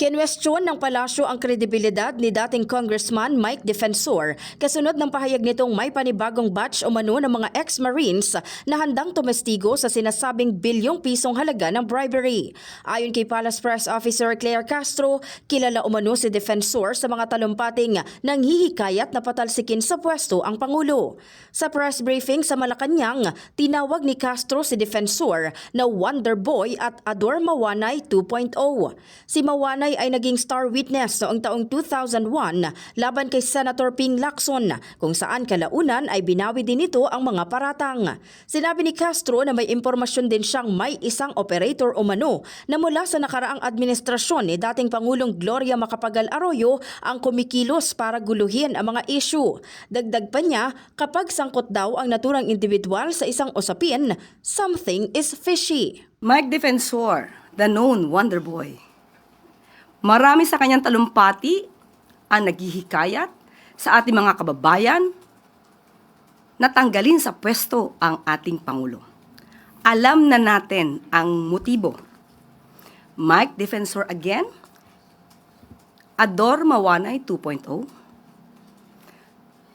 Kinwestiyon ng palasyo ang kredibilidad ni dating Congressman Mike Defensor kasunod ng pahayag nitong may panibagong batch umano ng mga ex-Marines na handang tumestigo sa sinasabing bilyong pisong halaga ng bribery. Ayon kay Palace Press Officer Claire Castro, kilala umano si Defensor sa mga talumpating nanghihikayat na patalsikin sa pwesto ang Pangulo. Sa press briefing sa Malacanang, tinawag ni Castro si Defensor na Wonder Boy at Ador Mawanay 2.0. Si Mawanay ay naging star witness noong taong 2001 laban kay Senator Ping Lacson kung saan kalaunan ay binawi din ito ang mga paratang. Sinabi ni Castro na may impormasyon din siyang may isang operator umano na mula sa nakaraang administrasyon ni dating Pangulong Gloria Macapagal Arroyo ang kumikilos para guluhin ang mga issue. Dagdag pa niya, kapag sangkot daw ang naturang individual sa isang usapin, something is fishy. Mike Defensor, the known Wonder Boy. Marami sa kanyang talumpati ang naghihikayat sa ating mga kababayan na tanggalin sa pwesto ang ating Pangulo. Alam na natin ang motibo. Mike Defensor again, Ador Mawanay 2.0.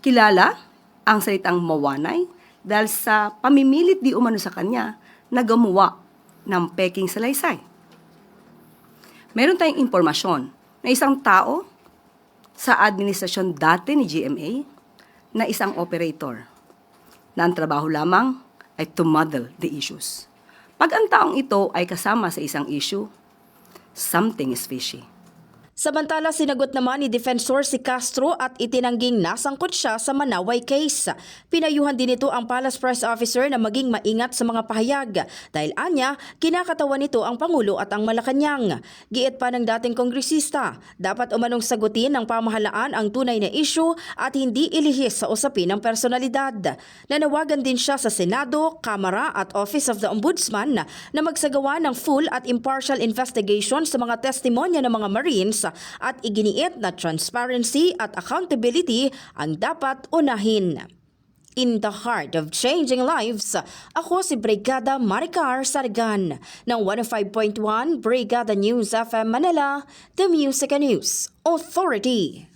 Kilala ang salitang Mawanay dahil sa pamimilit di umano sa kanya na gumawa ng peking salaysay. Meron tayong impormasyon na isang tao sa administrasyon dati ni GMA na isang operator na ang trabaho lamang ay to muddle the issues. Pag ang taong ito ay kasama sa isang issue, something is fishy. Samantala, sinagot naman ni Defensor si Castro at itinangging nasangkot siya sa Manaway case. Pinayuhan din ito ang Palace Press Officer na maging maingat sa mga pahayag dahil anya, kinakatawan nito ang Pangulo at ang Malacanang. Giit pa ng dating kongresista, dapat umanong sagutin ng pamahalaan ang tunay na issue at hindi ilihis sa usapin ng personalidad. Nanawagan din siya sa Senado, Kamara at Office of the Ombudsman na magsagawa ng full at impartial investigation sa mga testimonya ng mga Marines at iginiit na transparency at accountability ang dapat unahin. In the heart of changing lives, ako si Brigada Maricar Sargan ng 105.1 Brigada News FM Manila, The Music and News Authority.